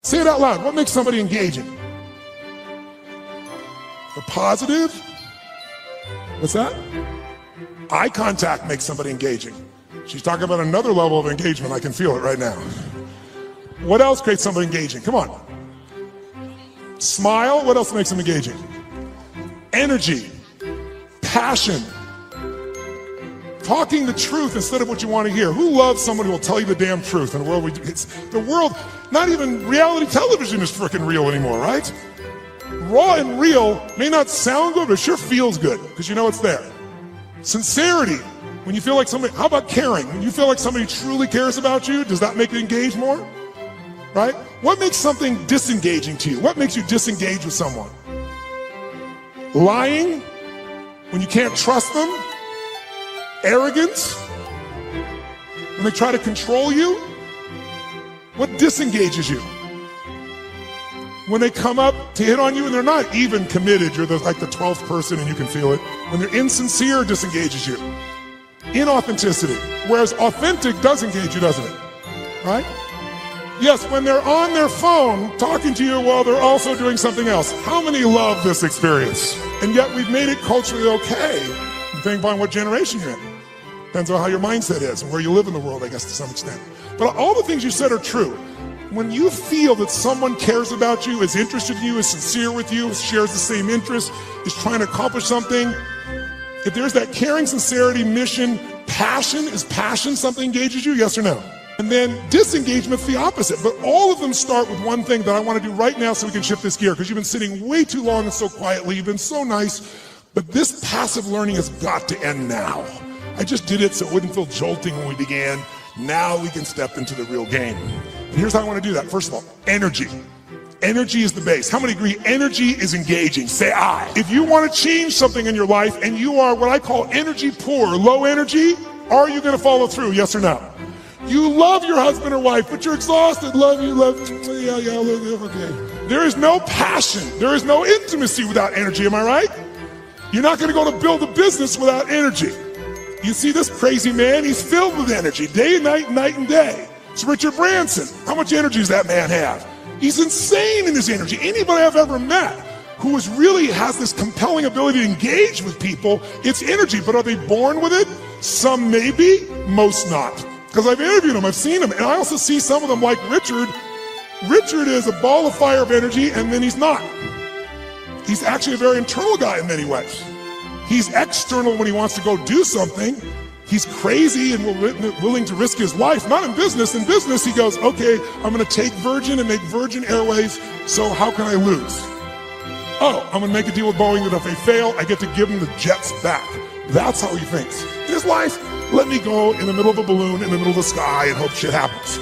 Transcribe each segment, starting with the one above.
Say it out loud. What makes somebody engaging? The positive? What's that? Eye contact makes somebody engaging. She's talking about another level of engagement. I can feel it right now. What else creates somebody engaging? Come on. Smile. What else makes them engaging? Energy. Passion. Talking the truth instead of what you want to hear. Who loves someone who will tell you the damn truth in a world the world, not even reality television is freaking real anymore, right? Raw and real may not sound good, but it sure feels good because you know it's there. Sincerity. When you feel like somebody, how about caring? When you feel like somebody truly cares about you, does that make it engage more? Right? What makes something disengaging to you? What makes you disengage with someone? Lying? When you can't trust them? Arrogance? When they try to control you? What disengages you? When they come up to hit on you and they're not even committed, you're like the 12th person and you can feel it. When they're insincere, it disengages you. Inauthenticity. Whereas authentic does engage you, doesn't it? Right? Yes, when they're on their phone talking to you while they're also doing something else. How many love this experience? And yet we've made it culturally okay, depending upon what generation you're in. Depends on how your mindset is and where you live in the world, I guess, to some extent. But all the things you said are true. When you feel that someone cares about you, is interested in you, is sincere with you, shares the same interests, is trying to accomplish something, if there's that caring, sincerity, mission, passion, is passion something engages you, yes or no? And then disengagement's the opposite. But all of them start with one thing that I want to do right now so we can shift this gear, because you've been sitting way too long and so quietly. You've been so nice. But this passive learning has got to end now. I just did it so it wouldn't feel jolting when we began. Now we can step into the real game. And here's how I want to do that. First of all, energy. Energy is the base. How many agree energy is engaging? Say I. If you want to change something in your life and you are what I call energy poor, low energy, are you going to follow through? Yes or no? You love your husband or wife, but you're exhausted. Love you, okay. There is no passion. There is no intimacy without energy. Am I right? You're not going to go to build a business without energy. You see this crazy man, he's filled with energy, day and night and day. It's Richard Branson. How much energy does that man have? He's insane in his energy. Anybody I've ever met who really has this compelling ability to engage with people, it's energy. But are they born with it? Some maybe, most not. Because I've interviewed them, I've seen them, and I also see some of them like Richard. Richard is a ball of fire of energy, and then he's not. He's actually a very internal guy in many ways. He's external when he wants to go do something. He's crazy and willing to risk his life. Not in business. In business, he goes, okay, I'm going to take Virgin and make Virgin Airways, so how can I lose? Oh, I'm going to make a deal with Boeing that if they fail, I get to give them the jets back. That's how he thinks. In his life, let me go in the middle of a balloon, in the middle of the sky, and hope shit happens.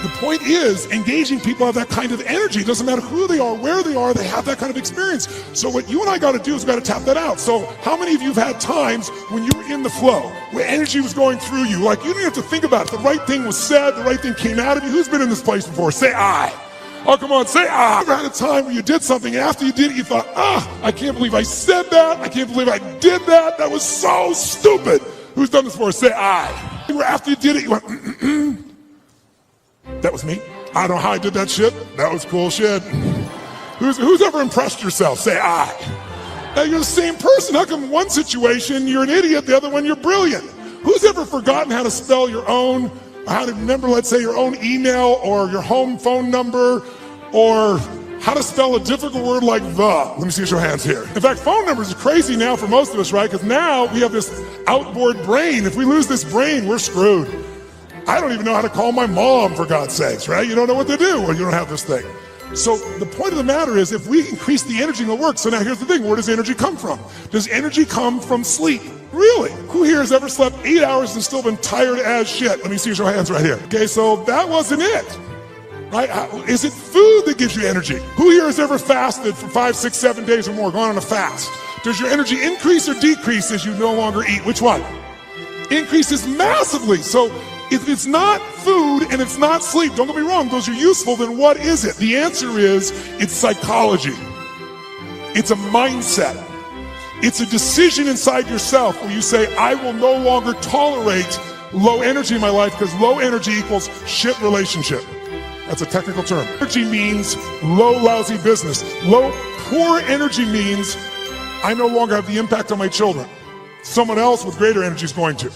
The point is, engaging people have that kind of energy. It doesn't matter who they are, where they are, they have that kind of experience. So what you and I got to do is we got to tap that out. So how many of you have had times when you were in the flow, where energy was going through you, like you didn't have to think about it. The right thing was said, the right thing came out of you. Who's been in this place before? Say I. Oh, come on, say I. Ever had a time where you did something, and after you did it, you thought, I can't believe I said that. I can't believe I did that. That was so stupid. Who's done this before? Say I. Where after you did it, you went, That was me. I don't know how I did that shit. That was cool shit. Who's ever impressed yourself? Say I. Now you're the same person. How come one situation you're an idiot, the other one you're brilliant? Who's ever forgotten how to spell your own, how to remember, let's say, your own email or your home phone number, or how to spell a difficult word like the? Let me see your hands here. In fact, phone numbers are crazy now for most of us, right? Because now we have this outboard brain. If we lose this brain, we're screwed. I don't even know how to call my mom, for God's sakes, right? You don't know what to do when you don't have this thing. So the point of the matter is, if we increase the energy, it'll work. So now here's the thing. Where does energy come from? Does energy come from sleep? Really? Who here has ever slept 8 hours and still been tired as shit? Let me see your hands right here. Okay, so that wasn't it. Right? Is it food that gives you energy? Who here has ever fasted for 5, 6, 7 days or more, gone on a fast? Does your energy increase or decrease as you no longer eat? Which one? Increases massively. So if it's not food and it's not sleep, don't get me wrong, those are useful, then what is it? The answer is, it's psychology. It's a mindset. It's a decision inside yourself where you say, I will no longer tolerate low energy in my life, because low energy equals shit relationship. That's a technical term. Energy means low, lousy business. Low, poor energy means I no longer have the impact on my children. Someone else with greater energy is going to.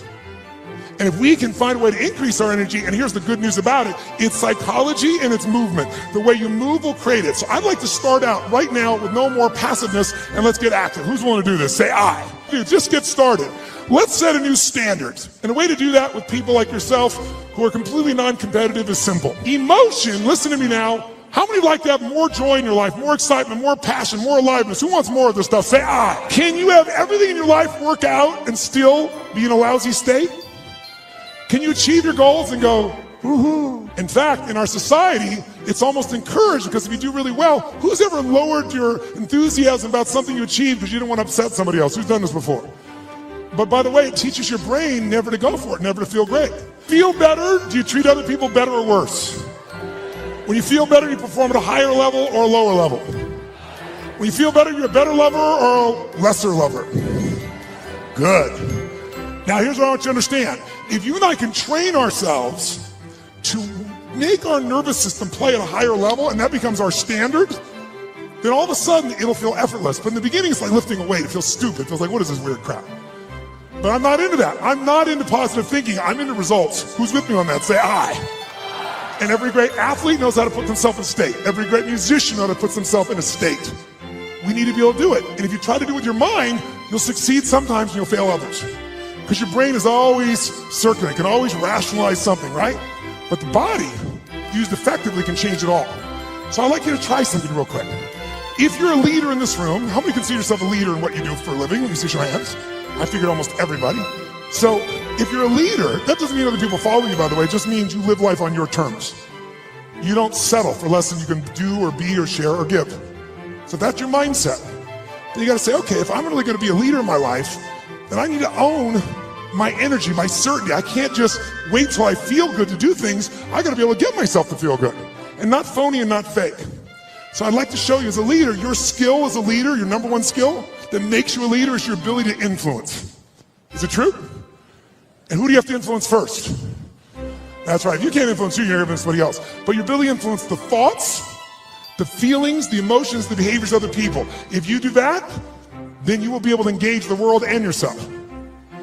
And if we can find a way to increase our energy, and here's the good news about it, it's psychology and it's movement. The way you move will create it. So I'd like to start out right now with no more passiveness, and let's get active. Who's willing to do this? Say I. Dude, just get started. Let's set a new standard. And a way to do that with people like yourself who are completely non-competitive is simple. Emotion, listen to me now. How many would like to have more joy in your life, more excitement, more passion, more aliveness? Who wants more of this stuff? Say I. Can you have everything in your life work out and still be in a lousy state? Can you achieve your goals and go, woohoo? In fact, in our society, it's almost encouraged because if you do really well, who's ever lowered your enthusiasm about something you achieved because you didn't want to upset somebody else? Who's done this before? But by the way, it teaches your brain never to go for it, never to feel great. Feel better? Do you treat other people better or worse? When you feel better, you perform at a higher level or a lower level? When you feel better, you're a better lover or a lesser lover? Good. Now here's what I want you to understand. If you and I can train ourselves to make our nervous system play at a higher level, and that becomes our standard, then all of a sudden it'll feel effortless. But in the beginning, it's like lifting a weight. It feels stupid. It feels like, what is this weird crap? But I'm not into that. I'm not into positive thinking. I'm into results. Who's with me on that? Say I. And every great athlete knows how to put themselves in state. Every great musician knows how to put themselves in a state. We need to be able to do it. And if you try to do it with your mind, you'll succeed sometimes and you'll fail others. Because your brain is always circulating, can always rationalize something, right? But the body, used effectively, can change it all. So I'd like you to try something real quick. If you're a leader in this room, how many consider yourself a leader in what you do for a living? Let me see your hands. I figured almost everybody. So if you're a leader, that doesn't mean other people follow you, by the way. It just means you live life on your terms. You don't settle for less than you can do or be or share or give. So that's your mindset. Then you got to say, okay, if I'm really going to be a leader in my life, then I need to own my energy, my certainty. I can't just wait till I feel good to do things. I got to be able to get myself to feel good, and not phony and not fake. So I'd like to show you as a leader, your skill as a leader, your number one skill that makes you a leader is your ability to influence. Is it true? And who do you have to influence first? That's right. If you can't influence you, you're going to influence somebody else. But your ability to influence the thoughts, the feelings, the emotions, the behaviors of other people. If you do that, then you will be able to engage the world and yourself.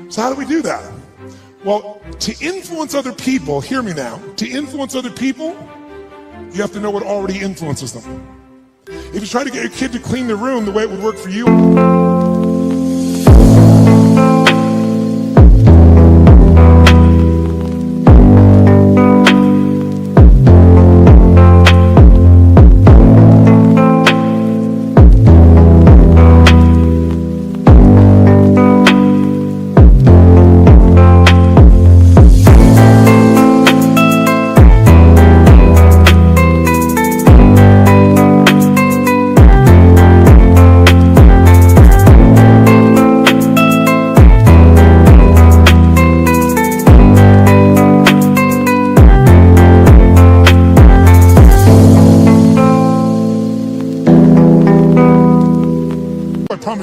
So how do we do that? Well, to influence other people, hear me now, to influence other people, you have to know what already influences them. If you try to get your kid to clean their room the way it would work for you,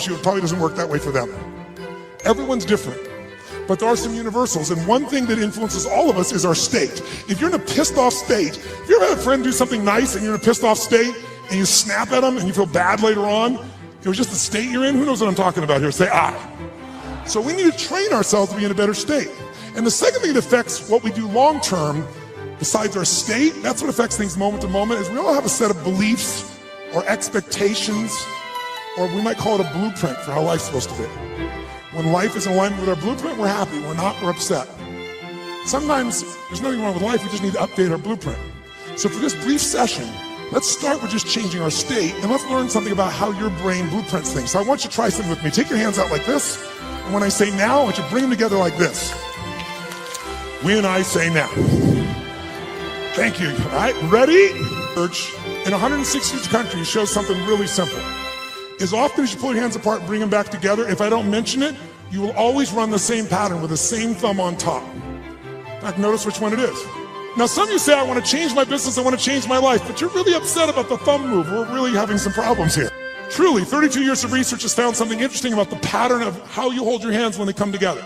you, it probably doesn't work that way for them. Everyone's different, but there are some universals, and one thing that influences all of us is our state. If you're in a pissed off state, if you ever had a friend do something nice and you're in a pissed off state and you snap at them and you feel bad later on, it was just the state you're in. Who knows what I'm talking about here? Say I. So we need to train ourselves to be in a better state. And the second thing that affects what we do long term, besides our state, that's what affects things moment to moment, is we all have a set of beliefs or expectations, or we might call it a blueprint for how life's supposed to be. When life is in alignment with our blueprint, we're happy. We're not, we're upset. Sometimes there's nothing wrong with life, we just need to update our blueprint. So for this brief session, let's start with just changing our state, and let's learn something about how your brain blueprints things. So I want you to try something with me. Take your hands out like this, and when I say now, I want you to bring them together like this. When I say now. Thank you. All right, ready? Church in 160 countries shows something really simple. As often as you pull your hands apart and bring them back together, if I don't mention it, you will always run the same pattern with the same thumb on top. In fact, notice which one it is. Now, some of you say, I want to change my business, I want to change my life, but you're really upset about the thumb move. We're really having some problems here. Truly, 32 years of research has found something interesting about the pattern of how you hold your hands when they come together.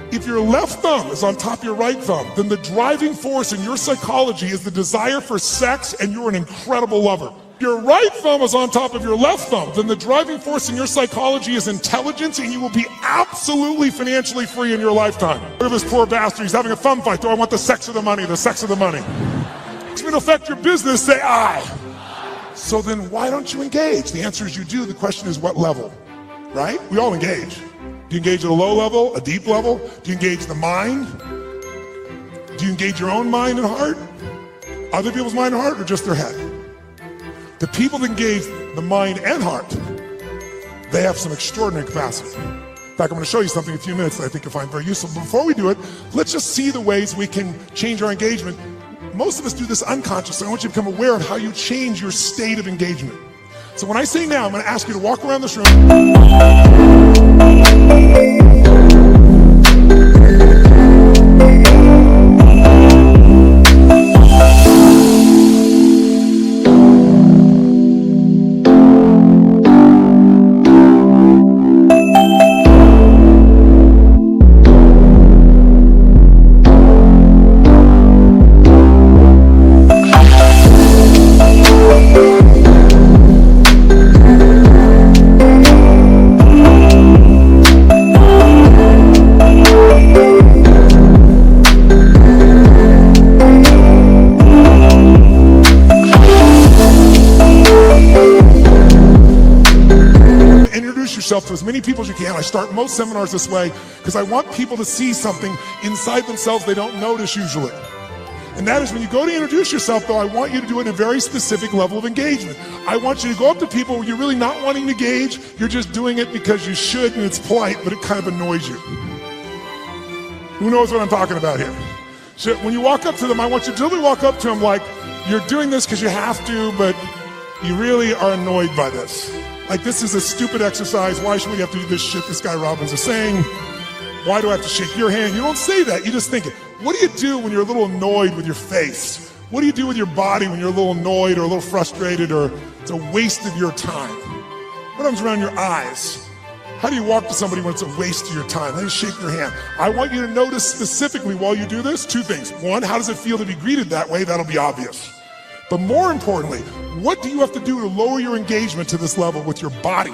If your left thumb is on top of your right thumb, then the driving force in your psychology is the desire for sex, and you're an incredible lover. If your right thumb is on top of your left thumb, then the driving force in your psychology is intelligence, and you will be absolutely financially free in your lifetime. Look at this poor bastard, he's having a thumb fight. Do I want the sex or the money? The sex or the money? It's going to affect your business, say I. So then why don't you engage? The answer is you do. The question is what level, right? We all engage. Do you engage at a low level, a deep level? Do you engage the mind? Do you engage your own mind and heart? Other people's mind and heart, or just their head? The people that engage the mind and heart, they have some extraordinary capacity. In fact, I'm going to show you something in a few minutes that I think you'll find very useful. But before we do it, let's just see the ways we can change our engagement. Most of us do this unconsciously. I want you to become aware of how you change your state of engagement. So when I say now, I'm going to ask you to walk around this room. Yourself to as many people as you can. I start most seminars this way because I want people to see something inside themselves they don't notice usually. And that is when you go to introduce yourself, though, I want you to do it in a very specific level of engagement. I want you to go up to people where you're really not wanting to engage, you're just doing it because you should and it's polite, but it kind of annoys you. Who knows what I'm talking about here? So when you walk up to them, I want you to literally walk up to them like you're doing this because you have to, but you really are annoyed by this. Like, this is a stupid exercise. Why should we have to do this shit this guy Robbins is saying? Why do I have to shake your hand? You don't say that. You just think it. What do you do when you're a little annoyed with your face? What do you do with your body when you're a little annoyed or a little frustrated or it's a waste of your time? What happens around your eyes? How do you walk to somebody when it's a waste of your time? How do you shake their hand? I want you to notice specifically while you do this, two things. One, how does it feel to be greeted that way? That'll be obvious. But more importantly, what do you have to do to lower your engagement to this level with your body?